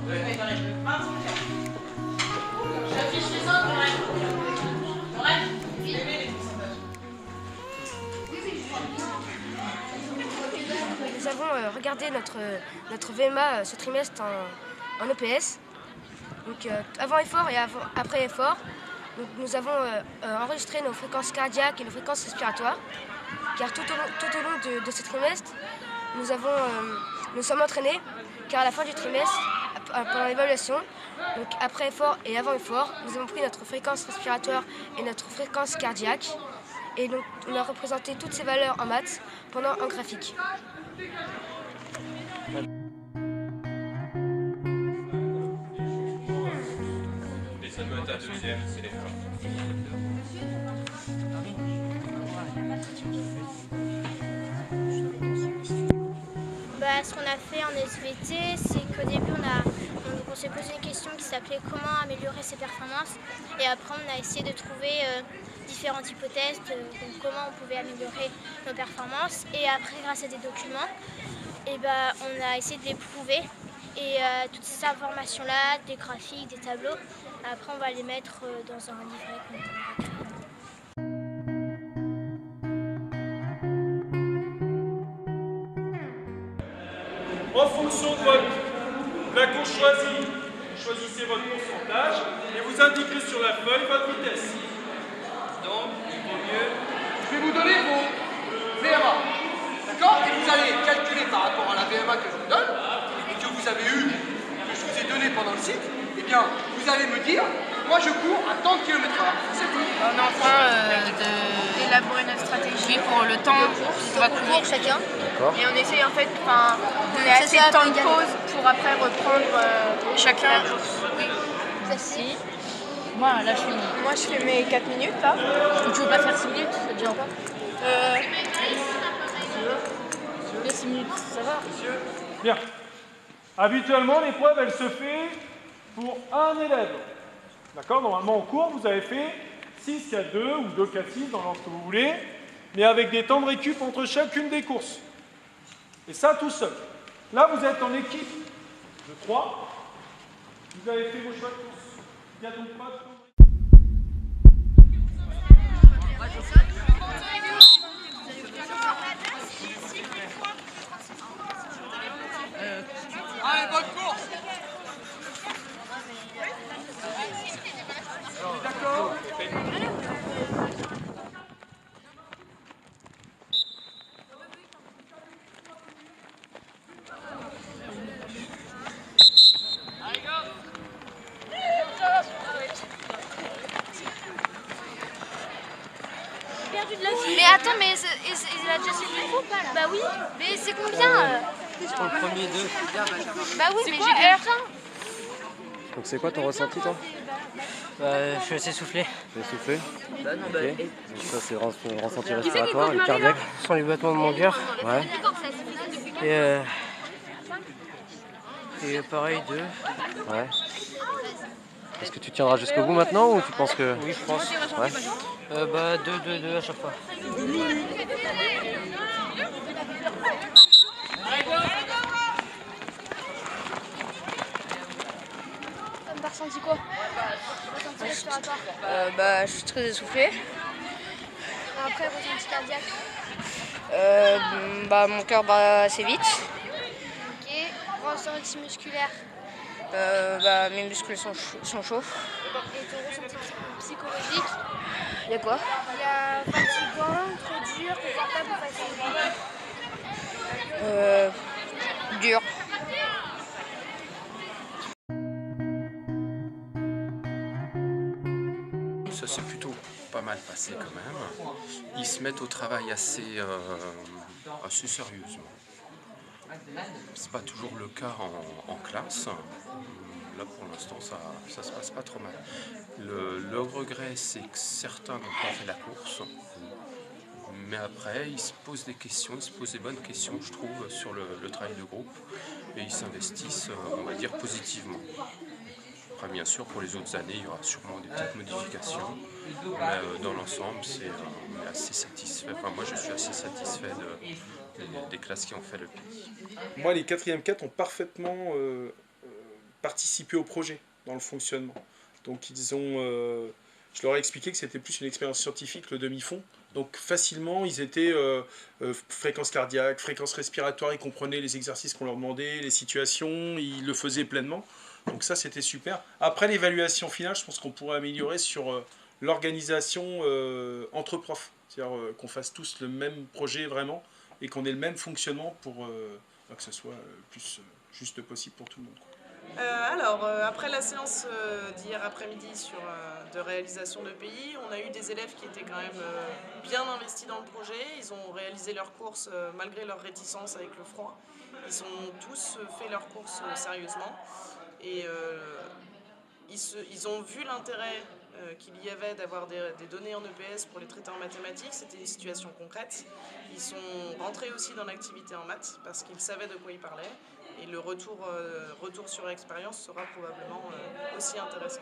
Nous avons regardé notre VMA ce trimestre en EPS, donc avant effort et après effort. Donc, nous avons enregistré nos fréquences cardiaques et nos fréquences respiratoires, car tout au long de ce trimestre, nous sommes entraînés, car à la fin du trimestre, pendant l'évaluation, donc après effort et avant effort, nous avons pris notre fréquence respiratoire et notre fréquence cardiaque, et donc on a représenté toutes ces valeurs en maths pendant un graphique. Et ça doit être un deuxième, c'est les Ce qu'on a fait en SVT, c'est qu'au début on s'est posé une question qui s'appelait comment améliorer ses performances, et après on a essayé de trouver différentes hypothèses de comment on pouvait améliorer nos performances, et après grâce à des documents, on a essayé de les prouver, et toutes ces informations là, des graphiques, des tableaux, après on va les mettre dans un livret qu'on va créer. En fonction de la course choisie, vous choisissez votre pourcentage et vous indiquez sur la feuille votre vitesse. Donc, il vaut mieux... Je vais vous donner vos VMA, d'accord? Et vous allez calculer par rapport à la VMA que je vous donne, et que vous avez eu, que je vous ai donné pendant le cycle, eh bien, vous allez me dire, moi je cours à tant de km/h. C'est tout. On est en train d'élaborer notre stratégie pour le temps qu'on va courir chacun. Et on essaye en fait, on est assez de temps de pause pour après reprendre chacun la course. Merci. Moi je fais mes 4 minutes là. Tu veux pas faire 6 minutes? Ça te gêne pas? 6 minutes, ça va? Bien. Habituellement, l'épreuve, elle se fait pour un élève. D'accord? Normalement, en cours, vous avez fait 6 4 2 ou 2 4 6 dans l'ordre que vous voulez, mais avec des temps de récup entre chacune des courses. Et ça, tout seul. Là, vous êtes en équipe de 3. Vous avez fait vos choix de course. Il n'y a donc pas de temps de récup. Allez, bonne course! D'accord? Mais attends, mais il a déjà suivi ou pas là? Bah oui, mais c'est combien Pour le premier 2. Bah oui, mais j'ai heure. Donc c'est quoi ton ressenti toi? Je suis assez soufflé. Tu es soufflé? Okay. Donc ça c'est le ressenti respiratoire, le cardiaque. Ce sont les battements de mon cœur. Ouais. Et pareil 2. Ouais. Est-ce que tu tiendras jusqu'au bout maintenant ou tu penses que... Oui, je pense. Ouais. 2 à chaque fois. T'as ressenti quoi? Je suis très essoufflé. Après, ressenti cardiaque. Mon cœur bat assez vite. Ok. Ressenti musculaire. Mes muscles sont chauds. Et ton ressenti psychologique? Il y a quoi? Il y a fatigant, trop dur, confortable ou facile? Dur. Ça s'est plutôt pas mal passé quand même. Ils se mettent au travail assez sérieusement. C'est pas toujours le cas en classe. Là pour l'instant ça se passe pas trop mal. Le regret c'est que certains n'ont pas fait la course. Mais après ils se posent des questions, ils se posent des bonnes questions je trouve sur le travail de groupe. Et ils s'investissent on va dire positivement. Après, bien sûr, pour les autres années, il y aura sûrement des petites modifications, mais dans l'ensemble, on est assez satisfait. Enfin, moi, je suis assez satisfait des classes qui ont fait le pays. Moi, les 4e 4 ont parfaitement participer au projet, dans le fonctionnement. Donc ils ont, je leur ai expliqué que c'était plus une expérience scientifique, le demi-fond. Donc facilement, ils étaient fréquence cardiaque, fréquence respiratoire, ils comprenaient les exercices qu'on leur demandait, les situations, ils le faisaient pleinement. Donc ça, c'était super. Après l'évaluation finale, je pense qu'on pourrait améliorer sur l'organisation entre profs. C'est-à-dire qu'on fasse tous le même projet vraiment et qu'on ait le même fonctionnement pour que ce soit le plus juste possible pour tout le monde. Après la séance d'hier après-midi de réalisation de pays, on a eu des élèves qui étaient quand même bien investis dans le projet. Ils ont réalisé leurs courses malgré leur réticence avec le froid. Ils ont tous fait leurs courses sérieusement et ils ont vu l'intérêt qu'il y avait d'avoir des données en EPS pour les traiter en mathématiques. C'était une situation concrète. Ils sont rentrés aussi dans l'activité en maths parce qu'ils savaient de quoi ils parlaient. Et le retour sur expérience sera probablement aussi intéressant.